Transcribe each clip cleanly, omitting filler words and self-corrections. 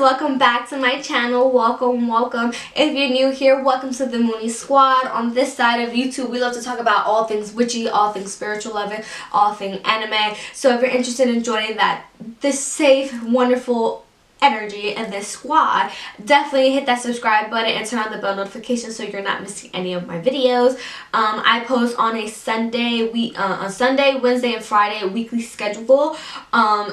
welcome back to my channel. Welcome. If you're new here, welcome to the Moonies squad. On this side of YouTube, we love to talk about all things witchy, all things spiritual loving, all things anime. So if you're interested in joining this safe, wonderful energy in this squad, definitely hit that subscribe button and turn on the bell notification so you're not missing any of my videos. I post on a Sunday, Wednesday, and Friday weekly schedule.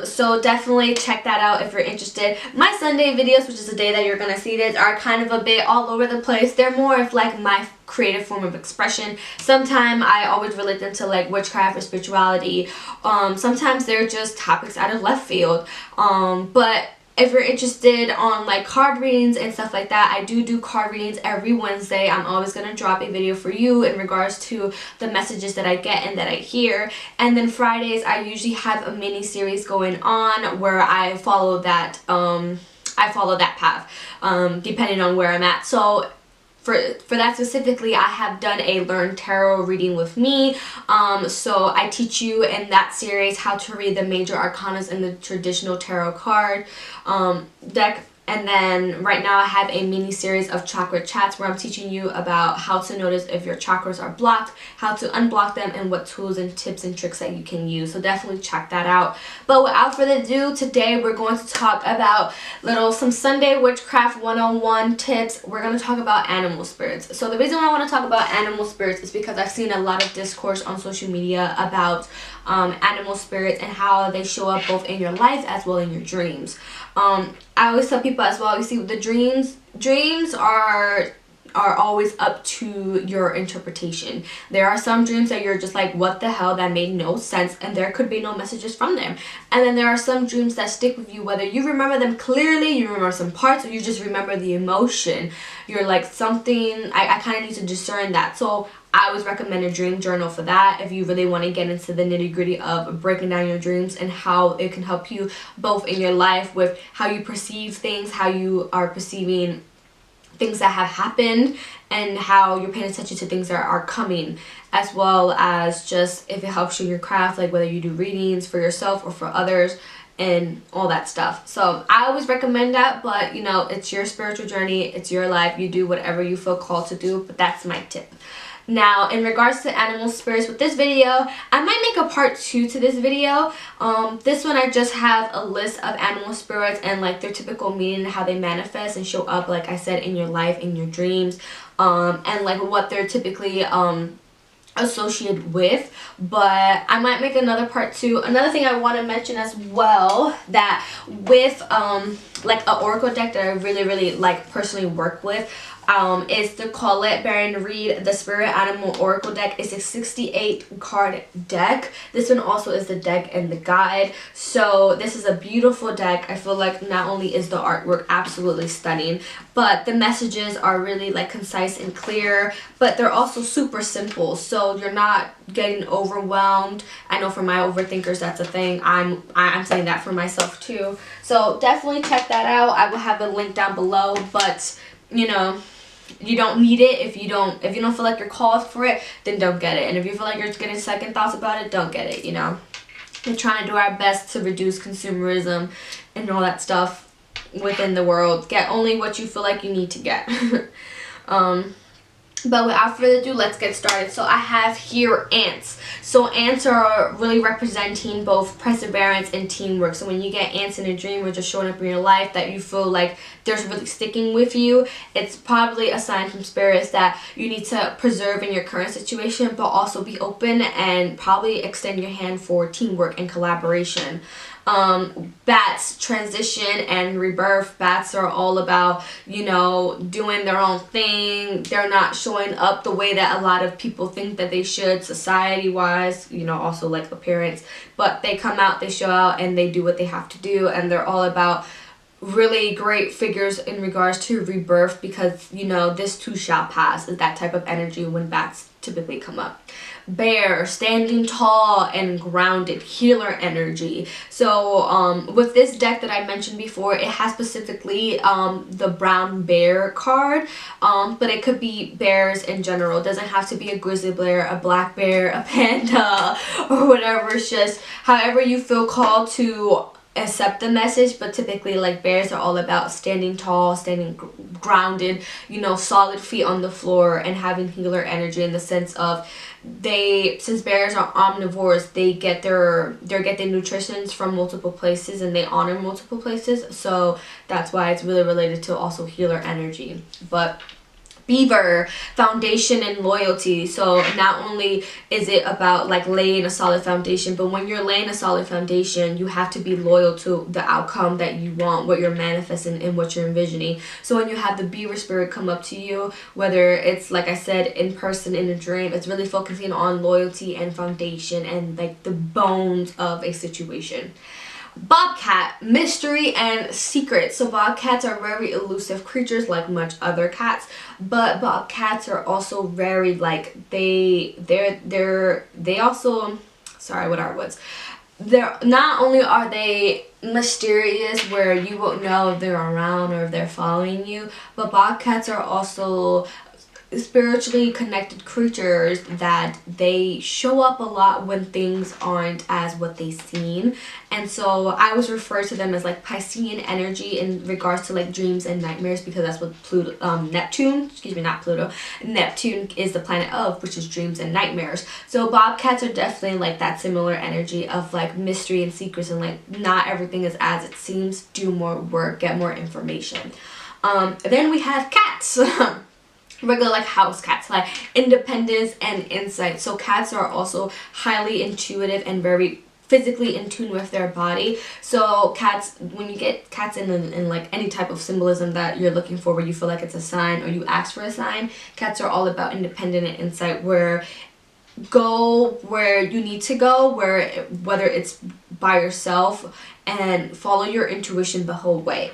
So definitely check that out if you're interested. My Sunday videos, which is the day that you're gonna see this, are kind of a bit all over the place. They're more of like my creative form of expression. Sometimes I always relate them to like witchcraft or spirituality. Sometimes they're just topics out of left field. But if you're interested on like card readings and stuff like that, I do card readings every Wednesday. I'm always going to drop a video for you in regards to the messages that I get and that I hear. And then Fridays, I usually have a mini series going on where I follow that path depending on where I'm at. So for that specifically, I have done a Learn Tarot reading with me. So I teach you in that series how to read the major arcanas in the traditional tarot card deck. And then right now I have a mini series of chakra chats where I'm teaching you about how to notice if your chakras are blocked, how to unblock them, and what tools and tips and tricks that you can use. So definitely check that out. But without further ado, today we're going to talk about some Sunday Witchcraft 101 tips. We're going to talk about animal spirits. So the reason why I want to talk about animal spirits is because I've seen a lot of discourse on social media about animal spirits and how they show up both in your life as well in your dreams. I always tell people as well, you see, the dreams are always up to your interpretation. There are some dreams that you're just like, what the hell, that made no sense, and there could be no messages from them. And then there are some dreams that stick with you, whether you remember them clearly, you remember some parts, or you just remember the emotion. You're like, something, I kind of need to discern that. So I always recommend a dream journal for that if you really want to get into the nitty-gritty of breaking down your dreams and how it can help you both in your life with how you perceive things, how you are perceiving things that have happened, and how you're paying attention to things that are coming, as well as just if it helps you in your craft, like whether you do readings for yourself or for others and all that stuff. So I always recommend that, but you know, it's your spiritual journey, it's your life, you do whatever you feel called to do, but that's my tip. Now, in regards to animal spirits with this video, I might make a part 2 to this video. This one I just have a list of animal spirits and like their typical meaning and how they manifest and show up, like I said, in your life, in your dreams, and like what they're typically associated with. But I might make another part 2. Another thing I want to mention as well, that with like an oracle deck that I really like personally work with, is the Colette Reid the Spirit Animal Oracle deck. It's a 68 card deck. This one also is the deck and the guide. So this is a beautiful deck. I feel like not only is the artwork absolutely stunning, but the messages are really like concise and clear, but they're also super simple, so you're not getting overwhelmed. I know for my overthinkers that's a thing. I'm saying that for myself too. So definitely check that out. I will have a link down below, but you know, you don't need it. If you don't feel like you're called for it, then don't get it. And if you feel like you're getting second thoughts about it, don't get it, you know. We're trying to do our best to reduce consumerism and all that stuff within the world. Get only what you feel like you need to get. But without further ado, let's get started. So I have here ants. So ants are really representing both perseverance and teamwork. So when you get ants in a dream or just showing up in your life that you feel like they're really sticking with you, it's probably a sign from spirits that you need to preserve in your current situation, but also be open and probably extend your hand for teamwork and collaboration. Bats, transition and rebirth. Bats are all about, you know, doing their own thing. They're not showing up the way that a lot of people think that they should, society wise, you know, also like appearance, but they come out, they show out, and they do what they have to do, and they're all about really great figures in regards to rebirth, because you know, this too shall pass is that type of energy when bats typically come up. Bear, standing tall and grounded, healer energy. So with this deck that I mentioned before, it has specifically the brown bear card, but it could be bears in general. It doesn't have to be a grizzly bear, a black bear, a panda, or whatever. It's just however you feel called to accept the message. But typically, like, bears are all about standing tall, standing grounded, you know, solid feet on the floor, and having healer energy in the sense of since bears are omnivores, they get their nutritions from multiple places, and they honor multiple places. So that's why it's really related to also healer energy. But beaver, foundation and loyalty. So not only is it about like laying a solid foundation, but when you're laying a solid foundation, you have to be loyal to the outcome that you want, what you're manifesting and what you're envisioning. So when you have the beaver spirit come up to you, whether it's, like I said, in person, in a dream, it's really focusing on loyalty and foundation and like the bones of a situation. Bobcat, mystery and secret. So bobcats are very elusive creatures, like much other cats, but bobcats are also very like they also, sorry, what are words? They're not only are they mysterious where you won't know if they're around or if they're following you, but bobcats are also spiritually connected creatures that they show up a lot when things aren't as what they seem. And so I always refer to them as like Piscean energy in regards to like dreams and nightmares, because that's what Neptune is the planet of, which is dreams and nightmares. So bobcats are definitely like that similar energy of like mystery and secrets, and like not everything is as it seems. Do more work, get more information. Then we have cats. Regular like house cats, like independence and insight. So cats are also highly intuitive and very physically in tune with their body. So cats, when you get cats in like any type of symbolism that you're looking for, where you feel like it's a sign or you ask for a sign, cats are all about independent and insight, where go where you need to go, whether it's by yourself, and follow your intuition the whole way.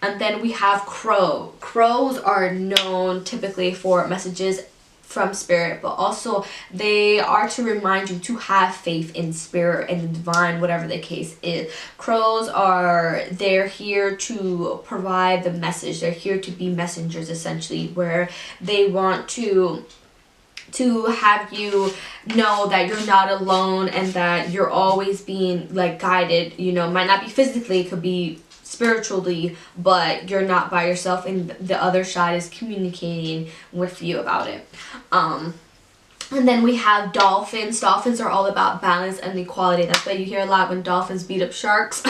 And then we have crow. Crows are known typically for messages from spirit, but also they are to remind you to have faith in spirit and the divine, whatever the case is. Crows they're here to provide the message. They're here to be messengers, essentially, where they want to have you know that you're not alone and that you're always being like guided. You know, might not be physically, it could be spiritually, but you're not by yourself, and the other side is communicating with you about it. And then we have dolphins. Dolphins are all about balance and equality. That's why you hear a lot when dolphins beat up sharks.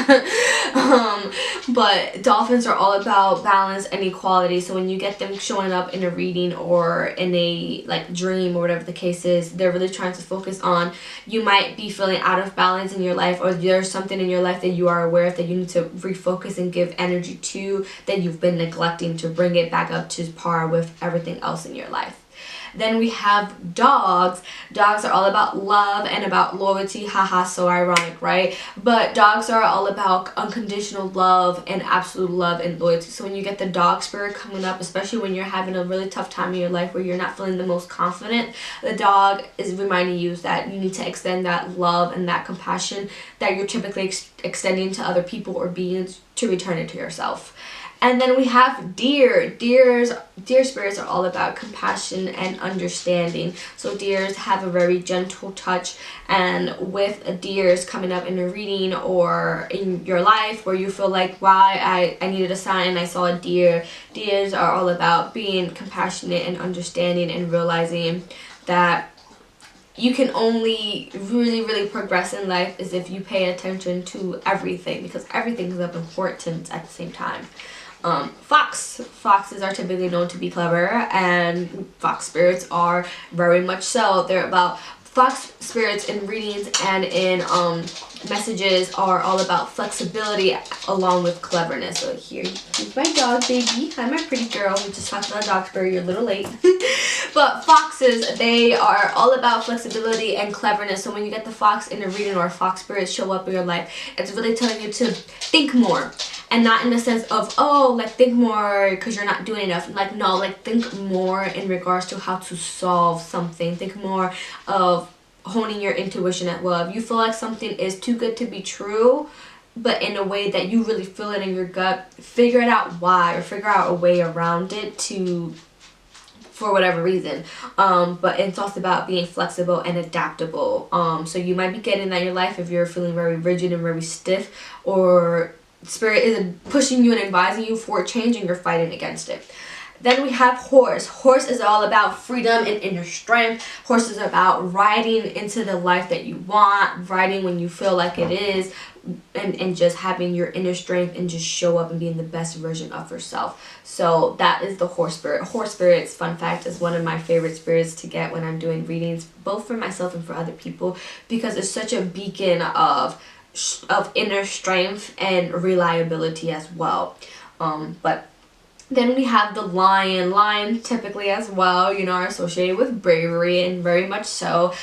But dolphins are all about balance and equality. So when you get them showing up in a reading or in a like dream or whatever the case is, they're really trying to focus on, you might be feeling out of balance in your life, or there's something in your life that you are aware of that you need to refocus and give energy to, that you've been neglecting, to bring it back up to par with everything else in your life. Then we have dogs. Dogs are all about love and about loyalty. Haha, so ironic, right? But dogs are all about unconditional love and absolute love and loyalty. So when you get the dog spirit coming up, especially when you're having a really tough time in your life where you're not feeling the most confident, the dog is reminding you that you need to extend that love and that compassion that you're typically extending to other people or beings, to return it to yourself. And then we have deer. Deer spirits are all about compassion and understanding. So deers have a very gentle touch, and with deers coming up in a reading or in your life where you feel like, wow, I needed a sign and I saw a deer. Deers are all about being compassionate and understanding and realizing that you can only really progress in life is if you pay attention to everything, because everything is of importance at the same time. Foxes are typically known to be clever, and fox spirits are very much so. They're about fox spirits in readings and in messages are all about flexibility along with cleverness. So here's my dog, baby. Hi, my pretty girl. We just talked about dog spirit. You're a little late. But foxes, they are all about flexibility and cleverness. So when you get the fox in a reading or a fox spirit show up in your life, it's really telling you to think more. And not in the sense of, oh, like think more because you're not doing enough. Like, no, like think more in regards to how to solve something. Think more of honing your intuition at well. If you feel like something is too good to be true, but in a way that you really feel it in your gut, figure it out why, or figure out a way around it for whatever reason. But it's also about being flexible and adaptable. So you might be getting that in your life if you're feeling very rigid and very stiff, or Spirit is pushing you and advising you for change and you're fighting against it. Then we have Horse. Horse is all about freedom and inner strength. Horse is about riding into the life that you want, riding when you feel like it is, and just having your inner strength and just show up and being the best version of yourself. So that is the Horse spirit. Horse spirits, fun fact, is one of my favorite spirits to get when I'm doing readings, both for myself and for other people, because it's such a beacon of inner strength and reliability as well. But then we have the Lion. Lion typically as well, you know, are associated with bravery, and very much so.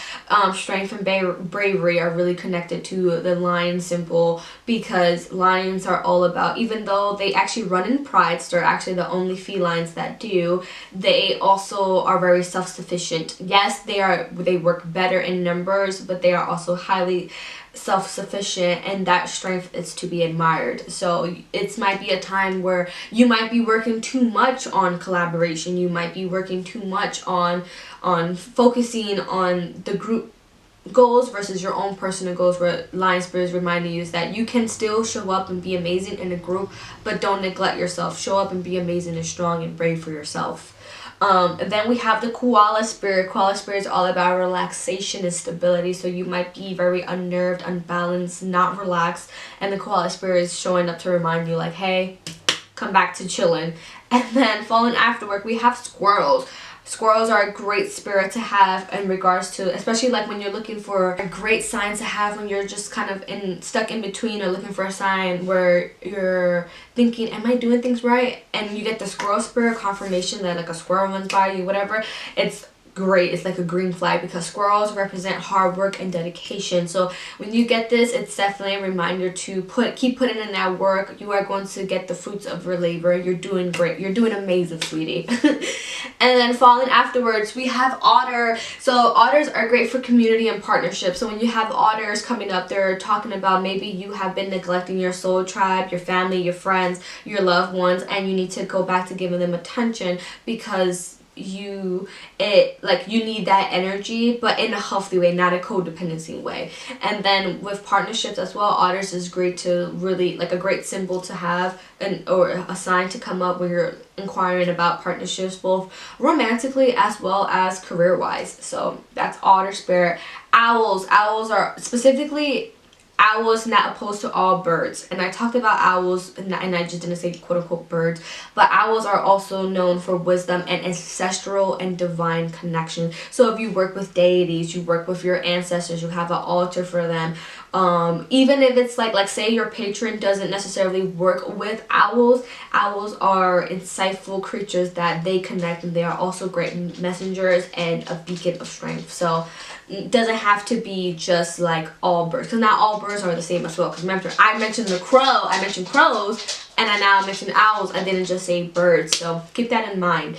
Strength and bravery are really connected to the Lion symbol, because lions are all about, even though they actually run in pride, so they're actually the only felines that do, they also are very self-sufficient. Yes, they work better in numbers, but they are also highly self-sufficient, and that strength is to be admired. So it might be a time where you might be working too much on collaboration, you might be working too much on focusing on the group goals versus your own personal goals, where Lion Spirit is reminding you is that you can still show up and be amazing in a group, but don't neglect yourself. Show up and be amazing and strong and brave for yourself. And then we have the Koala Spirit. Koala Spirit is all about relaxation and stability. So you might be very unnerved, unbalanced, not relaxed. And the Koala Spirit is showing up to remind you like, hey, come back to chilling. And then following afterward, we have Squirrels. Squirrels are a great spirit to have in regards to, especially like when you're looking for a great sign to have when you're just kind of stuck in between, or looking for a sign where you're thinking, am I doing things right? And you get the squirrel spirit confirmation that like a squirrel runs by you, whatever. It's great. It's like a green flag, because squirrels represent hard work and dedication. So when you get this, it's definitely a reminder to keep putting in that work. You are going to get the fruits of your labor. You're doing great. You're doing amazing, sweetie. And then following afterwards, we have Otter. So otters are great for community and partnership. So when you have otters coming up, they're talking about maybe you have been neglecting your soul tribe, your family, your friends, your loved ones, and you need to go back to giving them attention, because you need that energy, but in a healthy way, not a codependency way. And then with partnerships as well, otters is great to really, like, a great symbol to have, or a sign to come up when you're inquiring about partnerships, both romantically as well as career wise. So that's Otter Spirit. Owls are specifically, owls not opposed to all birds, and I talked about owls and I just didn't say quote-unquote birds, but owls are also known for wisdom and ancestral and divine connection. So if you work with deities, you work with your ancestors, you have an altar for them, even if it's like say your patron doesn't necessarily work with owls, owls are insightful creatures that they connect, and they are also great messengers and a beacon of strength. So it doesn't have to be just like all birds, because not all birds are the same as well. Because remember, I mentioned I mentioned crows, and I now mentioned owls. I didn't just say birds, so keep that in mind.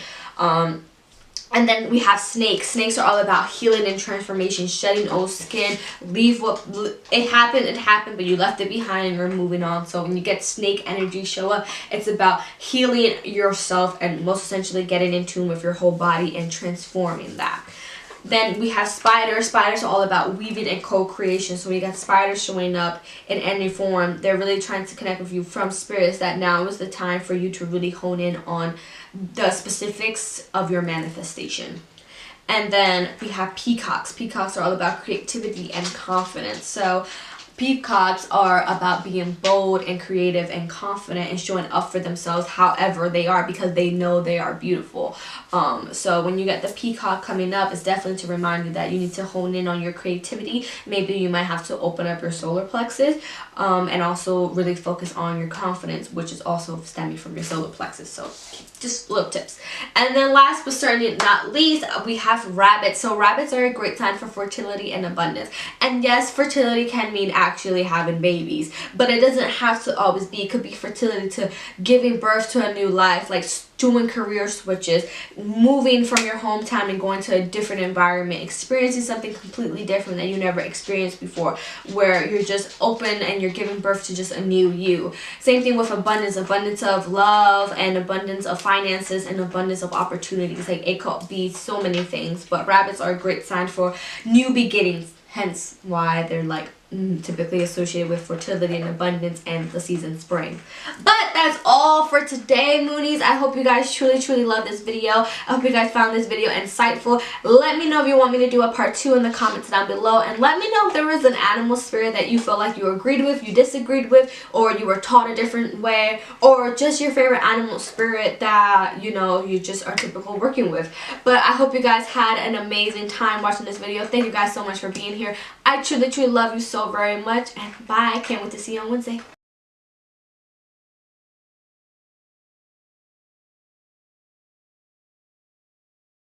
And then we have snakes. Snakes are all about healing and transformation, shedding old skin, leave what it happened, but you left it behind and you're moving on. So when you get snake energy show up, it's about healing yourself and most essentially getting in tune with your whole body and transforming that. Then we have spiders. Spiders are all about weaving and co-creation. So when you got spiders showing up in any form, they're really trying to connect with you from spirits that now is the time for you to really hone in on the specifics of your manifestation. And then we have peacocks. Peacocks are all about creativity and confidence. So peacocks are about being bold and creative and confident and showing up for themselves however they are, because they know they are beautiful. So when you get the peacock coming up, it's definitely to remind you that you need to hone in on your creativity. Maybe you might have to open up your solar plexus, and also really focus on your confidence, which is also stemming from your solar plexus. So just little tips. And then last but certainly not least, we have rabbits. So rabbits are a great sign for fertility and abundance. And yes, fertility can mean actually having babies. But it doesn't have to always be. It could be fertility to giving birth to a new life, like doing career switches, moving from your hometown and going to a different environment, experiencing something completely different that you never experienced before, where you're just open and you're giving birth to just a new you. Same thing with abundance of love and abundance of finances and abundance of opportunities. Like, it could be so many things, but rabbits are a great sign for new beginnings, hence why they're like typically associated with fertility and abundance and the season spring. But that's all for today, Moonies. I hope you guys truly love this video. I hope you guys found this video insightful. Let me know if you want me to do a part 2 in the comments down below, and let me know if there was an animal spirit that you felt like you agreed with, you disagreed with, or you were taught a different way, or just your favorite animal spirit that, you know, you just are typical working with. But I hope you guys had an amazing time watching this video. Thank you guys so much for being here. I truly love you so very much, and bye. Can't wait to see you on Wednesday.